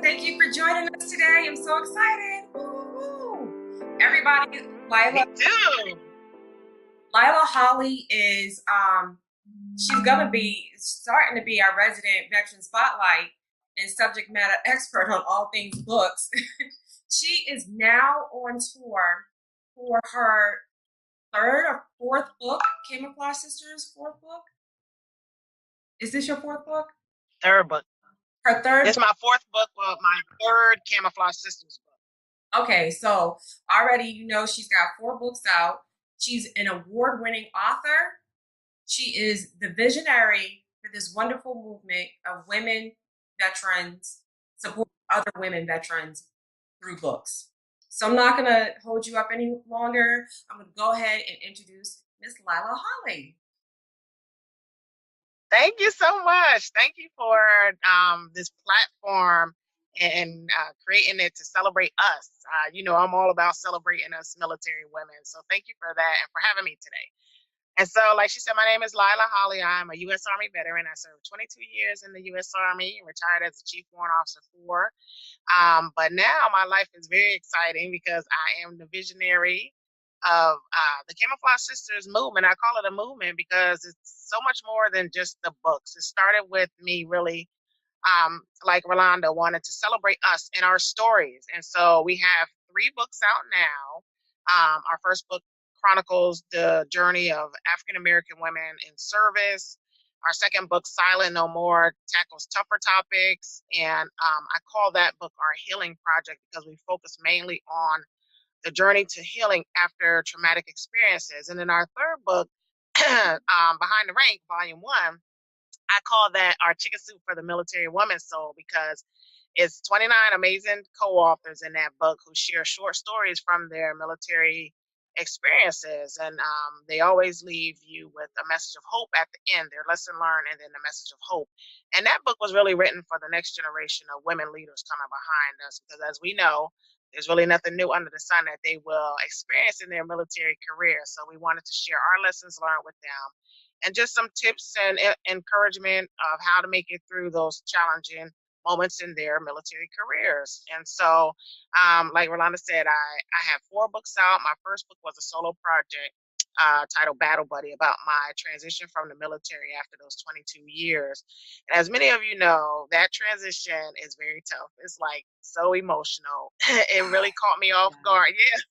Thank you for joining us today. I'm so excited. Woo-hoo. Everybody, Me Lila, too. Lila Holley is she's gonna be starting to be our resident veteran spotlight and subject matter expert on all things books. She is now on tour for her third or fourth book, Camouflage Sisters' fourth book. Is this your fourth book? Third book. Her third This is book. my fourth book, but my third Camouflage Sisters book. Okay, so already you know she's got four books out. She's an award-winning author. She is the visionary for this wonderful movement of women veterans supporting other women veterans through books. So I'm not going to hold you up any longer. I'm going to go ahead and introduce Miss Lila Holley. Thank you so much. Thank you for this platform and creating it to celebrate us. I'm all about celebrating us military women. So thank you for that and for having me today. And so, like she said, my name is Lila Holley. I'm a U.S. Army veteran. I served 22 years in the U.S. Army, retired as a Chief Warrant Officer 4. But now my life is very exciting because I am the visionary of the Camouflage Sisters movement. I call it a movement because it's so much more than just the books. It started with me really, like Rolanda, wanted to celebrate us and our stories. And so we have 3 books out now. Our first book chronicles the journey of African American women in service. Our second book, Silent No More, tackles tougher topics. And I call that book our healing project because we focus mainly on the journey to healing after traumatic experiences. And in our third book, Behind the Rank, Volume 1, I call that our chicken soup for the military woman's soul because it's 29 amazing co-authors in that book who share short stories from their military experiences. And they always leave you with a message of hope at the end, their lesson learned, and then the message of hope. And that book was really written for the next generation of women leaders coming behind us because, as we know, there's really nothing new under the sun that they will experience in their military career. So we wanted to share our lessons learned with them and just some tips and encouragement of how to make it through those challenging moments in their military careers. And so, like Rolanda said, I have 4 books out. My first book was a solo project titled Battle Buddy about my transition from the military after those 22 years. And as many of you know, that transition is very tough. It's like so emotional. It really caught me off guard. Yeah,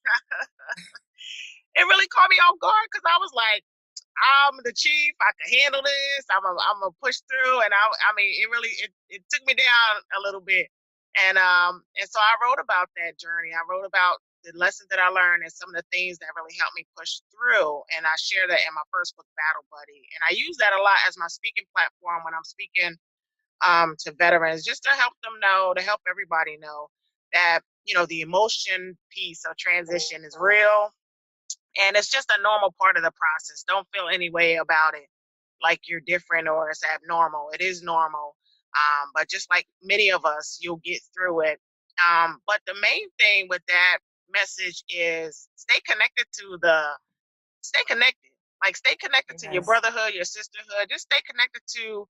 it really caught me off guard because I was like, I'm the chief. I can handle this. I'm a push through, and I mean, it took me down a little bit, and so I wrote about that journey. I wrote about the lessons that I learned and some of the things that really helped me push through, and I share that in my first book, Battle Buddy, and I use that a lot as my speaking platform when I'm speaking to veterans, just to help them know, to help everybody know that the emotion piece of transition is real and it's just a normal part of the process. Don't feel any way about it, like you're different or it's abnormal. It is normal. But just like many of us, you'll get through it. But the main thing with that message is stay connected. Like stay connected to your Yes. brotherhood, your sisterhood. Just stay connected to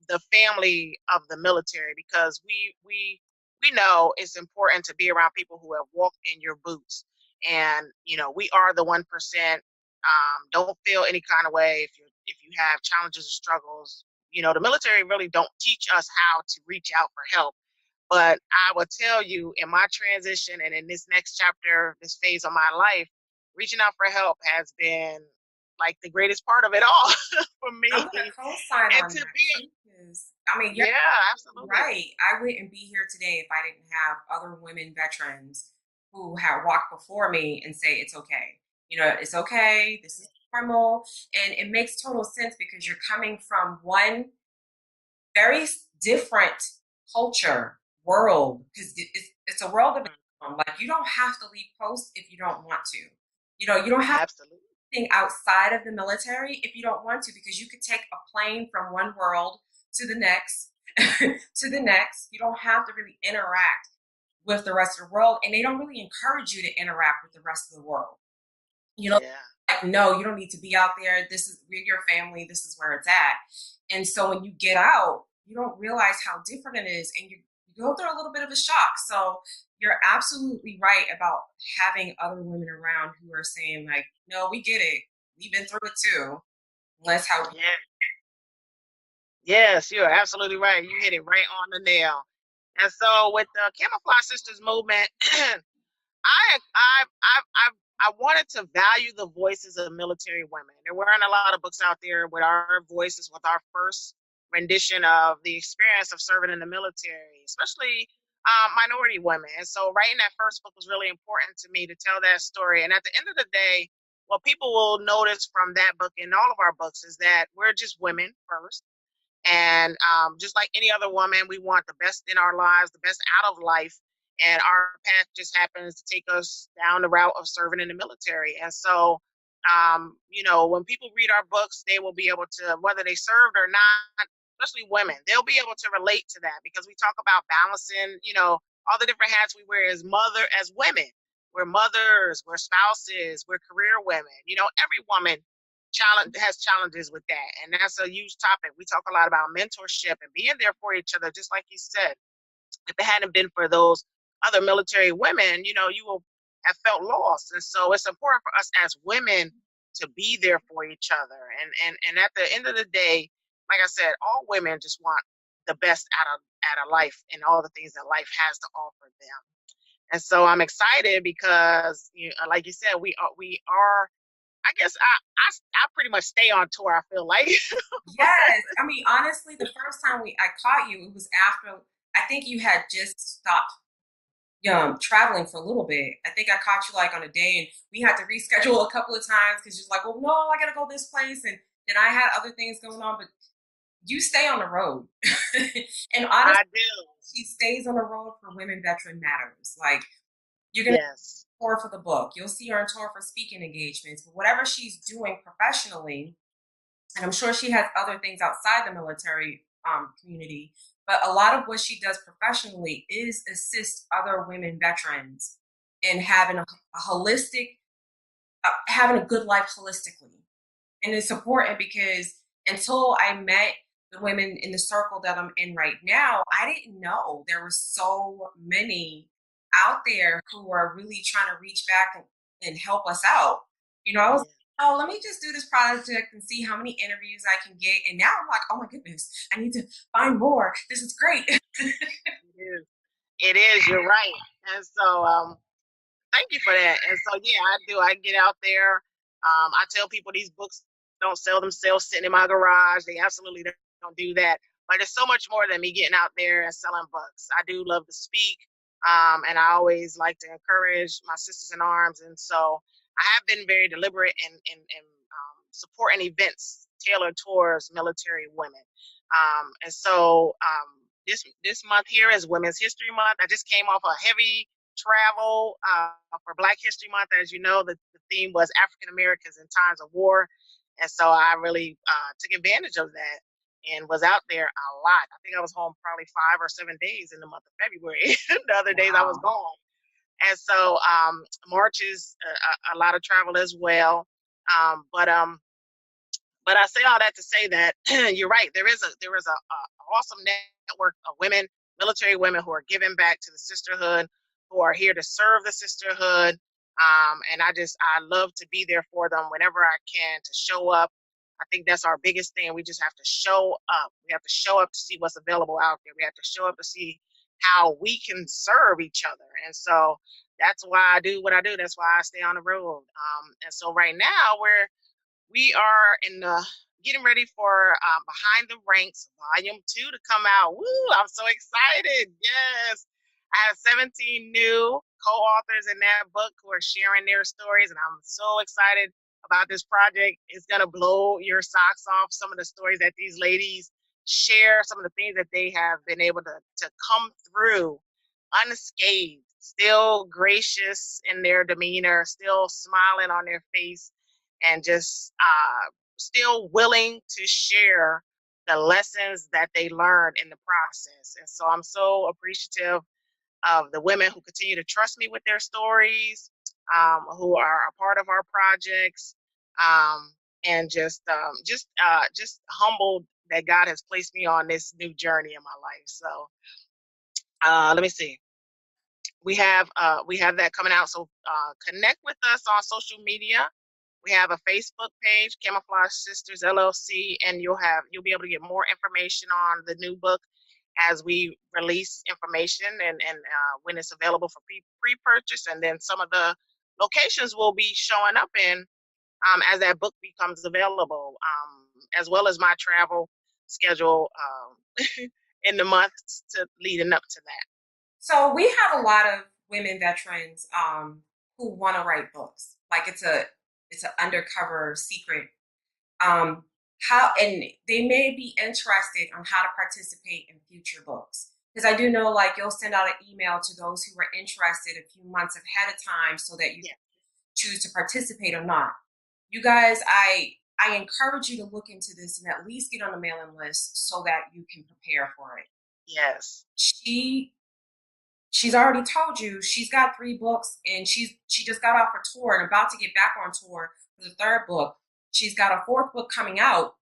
the family of the military because we know it's important to be around people who have walked in your boots. And we are the 1%. Don't feel any kind of way if you have challenges or struggles. The military really don't teach us how to reach out for help. But I will tell you, in my transition and in this next chapter, this phase of my life, reaching out for help has been like the greatest part of it all for I'm me. going to co-sign And on to that be, too, because I mean, you're yeah, absolutely. right. I wouldn't be here today if I didn't have other women veterans who have walked before me and say it's okay. It's okay. This is normal, and it makes total sense because you're coming from one very different culture world because it's a world of its own. Like you don't have to leave post if you don't want to. You don't have Absolutely. anything outside of the military if you don't want to because you could take a plane from one world to the next to the next. You don't have to really interact with the rest of the world, and they don't really encourage you to interact with the rest of the world. you know Yeah. like, no, you don't need to be out there. We're your family. This is where it's at. And so when you get out, you don't realize how different it is, and you go through a little bit of a shock. So you're absolutely right about having other women around who are saying like, no, we get it. We've been through it too. Let's help you. Yeah. Yes, you're absolutely right. You hit it right on the nail. And so with the Camouflage Sisters movement, I wanted to value the voices of military women. There weren't a lot of books out there with our voices, with our first rendition of the experience of serving in the military, especially minority women. And so writing that first book was really important to me to tell that story. And at the end of the day, what people will notice from that book and all of our books is that we're just women first. And just like any other woman, we want the best in our lives, the best out of life. And our path just happens to take us down the route of serving in the military. And so, when people read our books, they will be able to, whether they served or not, especially women, they'll be able to relate to that because we talk about balancing, all the different hats we wear as women. We're mothers, we're spouses, we're career women. Every woman has challenges with that, and that's a huge topic. We talk a lot about mentorship and being there for each other, just like you said. If it hadn't been for those other military women, you will have felt lost. And so it's important for us as women to be there for each other. And at the end of the day, like I said, all women just want the best out of life and all the things that life has to offer them. And so I'm excited because, like you said, we are. I guess I pretty much stay on tour. I feel like. Yes. I mean, honestly, the first time I caught you, it was after I think you had just stopped traveling for a little bit. I think I caught you like on a day and we had to reschedule a couple of times because you're like, well, no, I gotta go this place and then I had other things going on, but you stay on the road. And honestly, I do. she stays on the road for Women Veteran Matters. Like you're gonna Yes. tour for the book. You'll see her on tour for speaking engagements, but whatever she's doing professionally, and I'm sure she has other things outside the military community, but a lot of what she does professionally is assist other women veterans in having a holistic, having a good life holistically. And it's important because until I met the women in the circle that I'm in right now, I didn't know there were so many out there who are really trying to reach back and help us out. I was, Yeah. oh, let me just do this project and see how many interviews I can get. And now I'm like, oh my goodness, I need to find more. This is great. It is. It is. You're right. And so, thank you for that. And so, yeah, I do. I get out there. I tell people these books don't sell themselves sitting in my garage. They absolutely don't do that. But it's so much more than me getting out there and selling books. I do love to speak, and I always like to encourage my sisters in arms. And so, I have been very deliberate in supporting events tailored towards military women. And so, this month here is Women's History Month. I just came off a heavy travel for Black History Month. As you know, the theme was African Americans in times of war. And so I really took advantage of that and was out there a lot. I think I was home probably 5 or 7 days in the month of February. The other days I was Wow. gone. And so March is a lot of travel as well. But I say all that to say that you're right. There is a awesome network of women, military women, who are giving back to the sisterhood, who are here to serve the sisterhood. And I love to be there for them whenever I can, to show up. I think that's our biggest thing. We just have to show up. We have to show up to see what's available out there. We have to show up to see how we can serve each other. And so that's why I do what I do. That's why I stay on the road. And so right now we are in getting ready for Behind the Ranks Volume 2 to come out. Woo! I'm so excited. Yes. I have 17 new co-authors in that book who are sharing their stories, and I'm so excited about this project. It's going to blow your socks off, some of the stories that these ladies share, some of the things that they have been able to come through unscathed, still gracious in their demeanor, still smiling on their face, and just still willing to share the lessons that they learned in the process. And so I'm so appreciative of the women who continue to trust me with their stories, who are a part of our projects, and just humbled that God has placed me on this new journey in my life. So Let me see. We have that coming out. So connect with us on social media. We have a Facebook page, Camouflage Sisters LLC, and you'll be able to get more information on the new book as we release information and when it's available for pre-purchase, and then some of the locations will be showing up in as that book becomes available, as well as my travel schedule in the months to leading up to that. So we have a lot of women veterans who want to write books. Like it's an undercover secret. Um, how and they may be interested on how to participate in future books. Because I do know, like, you'll send out an email to those who are interested a few months ahead of time so that you Yeah. choose to participate or not. You guys, I encourage you to look into this and at least get on the mailing list so that you can prepare for it. Yes. She's already told you she's got 3 books and she just got off her tour and about to get back on tour for the 3rd book. She's got a 4th book coming out.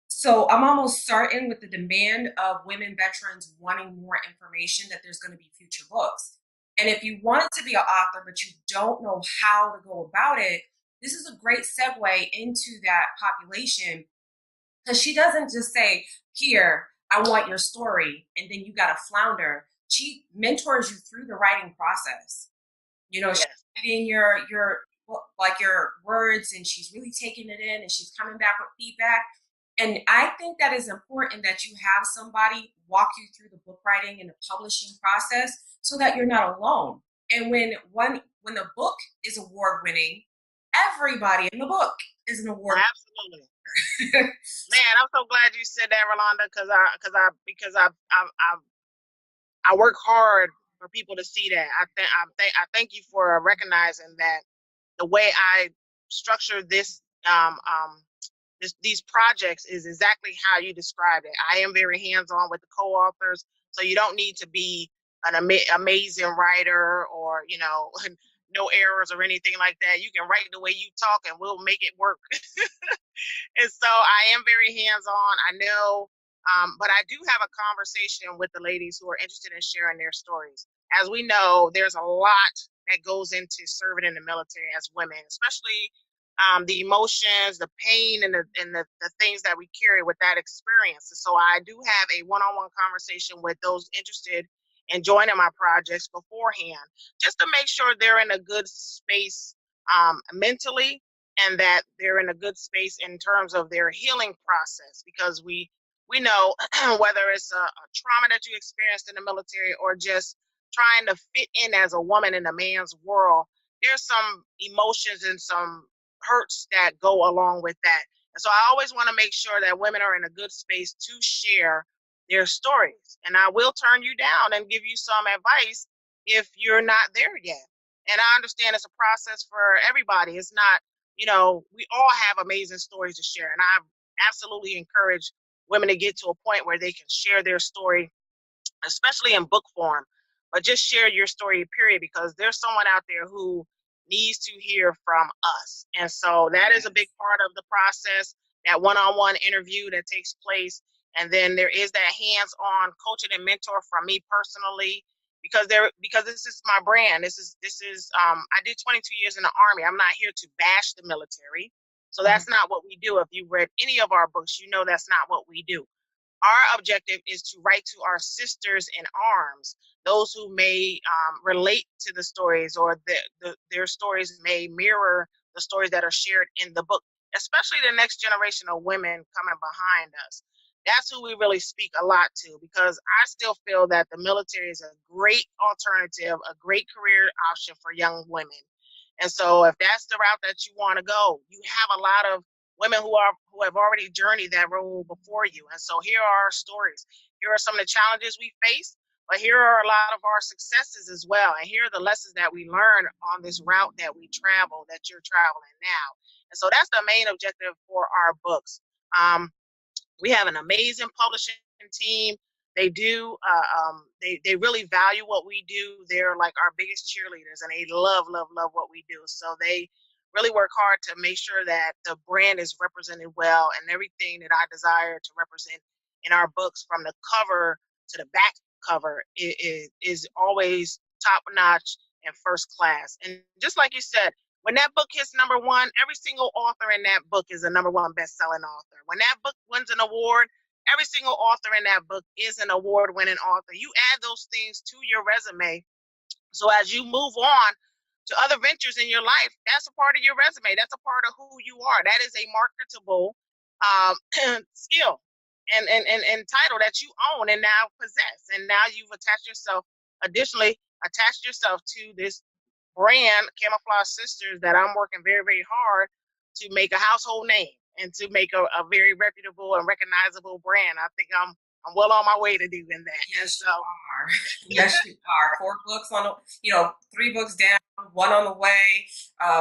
So I'm almost certain with the demand of women veterans wanting more information that there's going to be future books. And if you wanted to be an author but you don't know how to go about it, this is a great segue into that population because she doesn't just say, "Here, I want your story," and then you got to flounder. She mentors you through the writing process. She's Yes. reading your like your words, and she's really taking it in, and she's coming back with feedback. And I think that is important that you have somebody walk you through the book writing and the publishing process so that you're not alone. And when the book is award winning, everybody in the book is an award. Absolutely. Man, I'm so glad you said that, Rolanda, because I work hard for people to see that. I thank you for recognizing that the way I structure these projects is exactly how you described it. I am very hands-on with the co-authors, so you don't need to be an amazing writer or no errors or anything like that. You can write the way you talk, and we'll make it work. And so I am very hands-on. I know, but I do have a conversation with the ladies who are interested in sharing their stories. As we know, there's a lot that goes into serving in the military as women, especially the emotions, the pain, and the things that we carry with that experience. And so I do have a one-on-one conversation with those interested in joining my projects beforehand, just to make sure they're in a good space mentally, and that they're in a good space in terms of their healing process, because we know whether it's a trauma that you experienced in the military or just trying to fit in as a woman in a man's world, there's some emotions and some hurts that go along with that. And so I always want to make sure that women are in a good space to share their stories. And I will turn you down and give you some advice if you're not there yet. And I understand it's a process for everybody. It's not, we all have amazing stories to share. And I absolutely encourage women to get to a point where they can share their story, especially in book form, but just share your story, period, because there's someone out there who needs to hear from us. And so that is a big part of the process, that one-on-one interview that takes place. And then there is that hands-on coaching and mentor from me personally, because this is my brand. This is I did 22 years in the Army. I'm not here to bash the military. So Mhm. that's not what we do. If you read any of our books, you know that's not what we do. Our objective is to write to our sisters in arms, those who may relate to the stories, or their stories may mirror the stories that are shared in the book, especially the next generation of women coming behind us. That's who we really speak a lot to, because I still feel that the military is a great alternative, a great career option for young women. And so if that's the route that you want to go, you have a lot of women who have already journeyed that road before you. And so here are our stories. Here are some of the challenges we face, but here are a lot of our successes as well. And here are the lessons that we learn on this route that we travel, that you're traveling now. And so that's the main objective for our books. We have an amazing publishing team. They really value what we do. They're like our biggest cheerleaders, and they love what we do. So they really work hard to make sure that the brand is represented well, and everything that I desire to represent in our books, from the cover to the back cover is always top notch and first class. And just like you said, when that book hits number one, every single author in that book is a number one best-selling author. When that book wins an award, every single author in that book is an award-winning author. You add those things to your resume, so as you move on to other ventures in your life, that's a part of your resume. That's a part of who you are. That is a marketable skill and title that you own and now possess. And now you've attached yourself to this brand, Camouflage Sisters, that I'm working very, very hard to make a household name and to make a very reputable and recognizable brand. I think I'm well on my way to doing that. Yes, you are. Yes, you are. 4 books on, 3 books down, one on the way,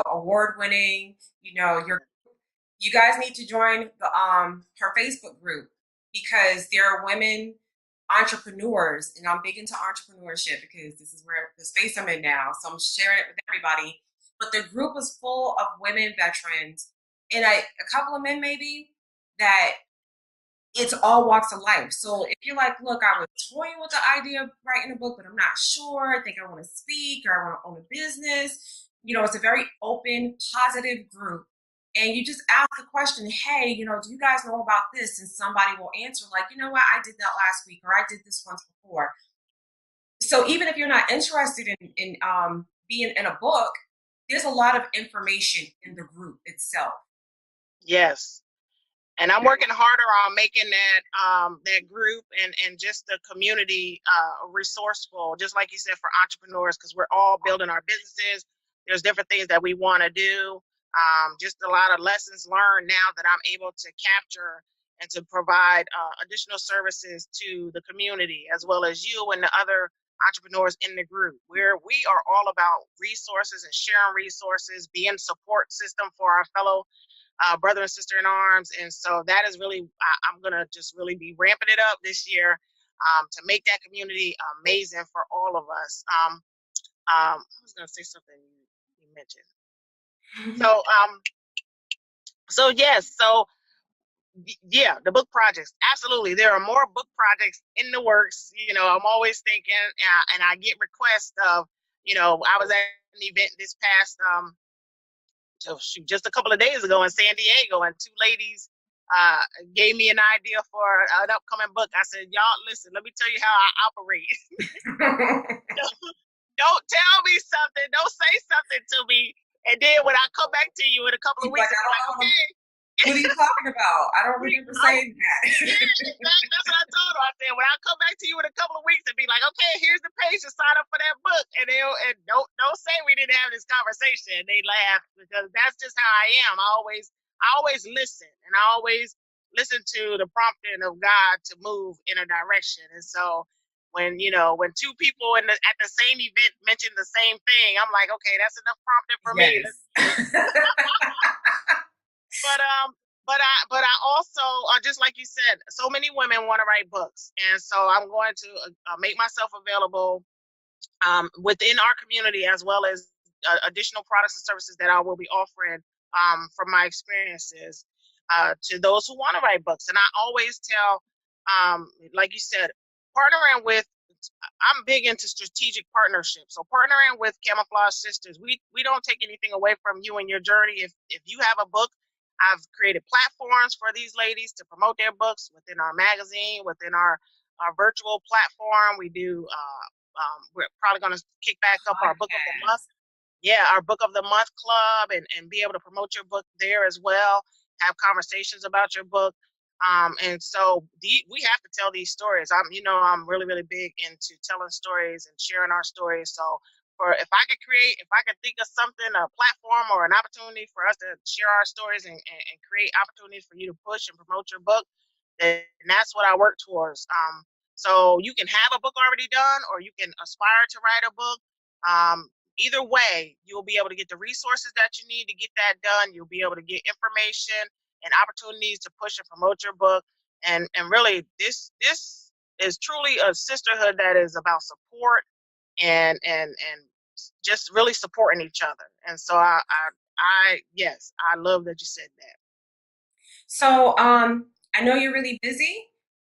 award winning. You guys need to join the her Facebook group because there are women entrepreneurs, and I'm big into entrepreneurship because this is where the space I'm in now. So I'm sharing it with everybody. But the group is full of women veterans and a couple of men maybe that it's all walks of life. So if you're like, look, I was toying with the idea of writing a book, but I'm not sure. I think I want to speak or I want to own a business. It's a very open, positive group. And you just ask the question, hey, do you guys know about this? And somebody will answer like, you know what, I did that last week or I did this once before. So even if you're not interested in being in a book, there's a lot of information in the group itself. Yes. And I'm working harder on making that group and just the community resourceful, just like you said, for entrepreneurs, because we're all building our businesses. There's different things that we want to do. Just a lot of lessons learned now that I'm able to capture and to provide additional services to the community, as well as you and the other entrepreneurs in the group, where we are all about resources and sharing resources, being support system for our fellow brother and sister in arms. And so that is really, I'm going to just really be ramping it up this year to make that community amazing for all of us. I was going to say something you mentioned. So yes, so yeah, the book projects, absolutely. There are more book projects in the works. I'm always thinking, and I get requests of, I was at an event this past just a couple of days ago in San Diego, and 2 ladies gave me an idea for an upcoming book. I said, y'all, listen, let me tell you how I operate. Don't tell me something. Don't say something to me. And then when I come back to you in a couple of weeks, okay. What are you talking about? I don't remember saying that. That's what I told her. I said, when I come back to you in a couple of weeks and be like, okay, here's the page to sign up for that book. And don't say we didn't have this conversation. They laugh because that's just how I am. I always listen, and I always listen to the prompting of God to move in a direction. And so when 2 people at the same event mention the same thing, I'm like, okay, that's enough prompting for me. But I also, just like you said, so many women want to write books, and so I'm going to make myself available within our community, as well as additional products and services that I will be offering from my experiences to those who want to write books. And I always tell, like you said, I'm big into strategic partnerships. So partnering with Camouflage Sisters, we don't take anything away from you and your journey. If you have a book, I've created platforms for these ladies to promote their books within our magazine, within our virtual platform. We do, we're probably going to kick back up our book of the month. Yeah, our book of the month club, and be able to promote your book there as well, have conversations about your book. And so we have to tell these stories. I'm really, really big into telling stories and sharing our stories. So if I could think of something, a platform or an opportunity for us to share our stories and create opportunities for you to push and promote your book, then that's what I work towards. So you can have a book already done, or you can aspire to write a book. Either way, you'll be able to get the resources that you need to get that done. You'll be able to get information and opportunities to push and promote your book. And really, this is truly a sisterhood that is about support and just really supporting each other. And so I love that you said that. So I know you're really busy.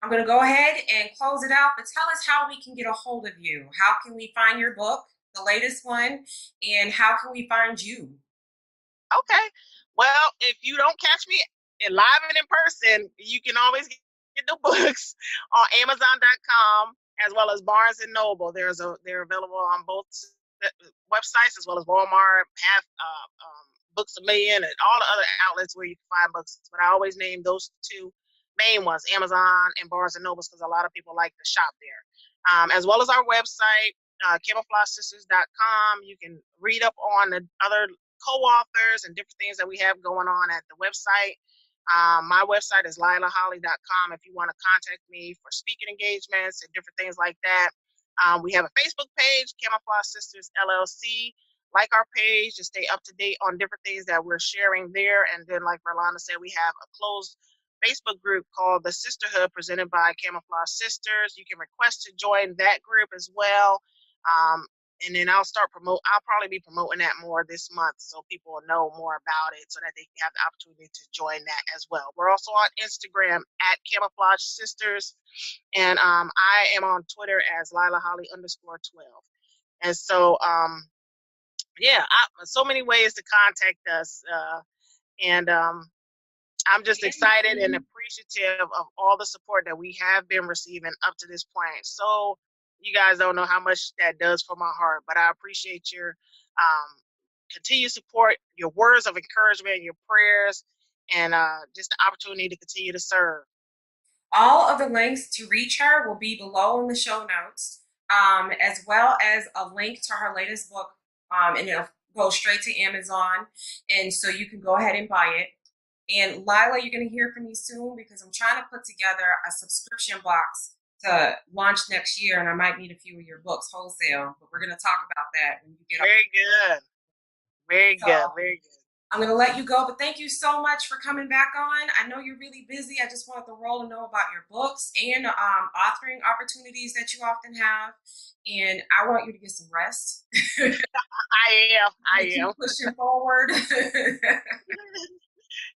I'm going to go ahead and close it out, but tell us how we can get a hold of you. How can we find your book, the latest one, and how can we find you? Okay. Well, if you don't catch me live and in person, you can always get the books on Amazon.com as well as Barnes and Noble. They're available on both websites as well as Walmart, have Books a Million, and all the other outlets where you can find books. But I always name those two main ones, Amazon and Barnes and Noble, because a lot of people like to shop there. As well as our website, camouflagesisters.com. You can read up on the other co-authors and different things that we have going on at the website. My website is lilaholley.com if you want to contact me for speaking engagements and different things like that. We have a Facebook page, Camouflage Sisters LLC. Like our page to stay up to date on different things that we're sharing there. And then, like Rolanda said, we have a closed Facebook group called the Sisterhood, presented by Camouflage Sisters. You can request to join that group as well. And then I'll probably be promoting that more this month so people will know more about it so that they can have the opportunity to join that as well. We're also on Instagram at Camouflage Sisters. And I am on Twitter as Lila Holley _12. And so, yeah, so many ways to contact us. And I'm just excited and appreciative of all the support that we have been receiving up to this point. So you guys don't know how much that does for my heart, but I appreciate your continued support, your words of encouragement, your prayers, and just the opportunity to continue to serve. All of the links to reach her will be below in the show notes, as well as a link to her latest book, and it'll go straight to Amazon, and so you can go ahead and buy it. And Lila, you're going to hear from me soon because I'm trying to put together a subscription box to launch next year, and I might need a few of your books wholesale, but we're going to talk about that when you get up. Very good. Very So good. Very good. I'm going to let you go, but thank you so much for coming back on. I know you're really busy. I just wanted the world to know about your books and authoring opportunities that you often have. And I want you to get some rest. I Keep am. pushing forward.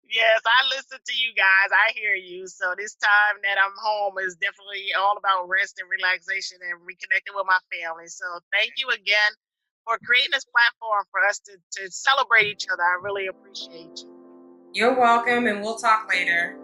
Yes, I listen to you guys. I hear you. So this time that I'm home is definitely all about rest and relaxation and reconnecting with my family. So thank you again for creating this platform for us to celebrate each other. I really appreciate you. You're welcome, and we'll talk later.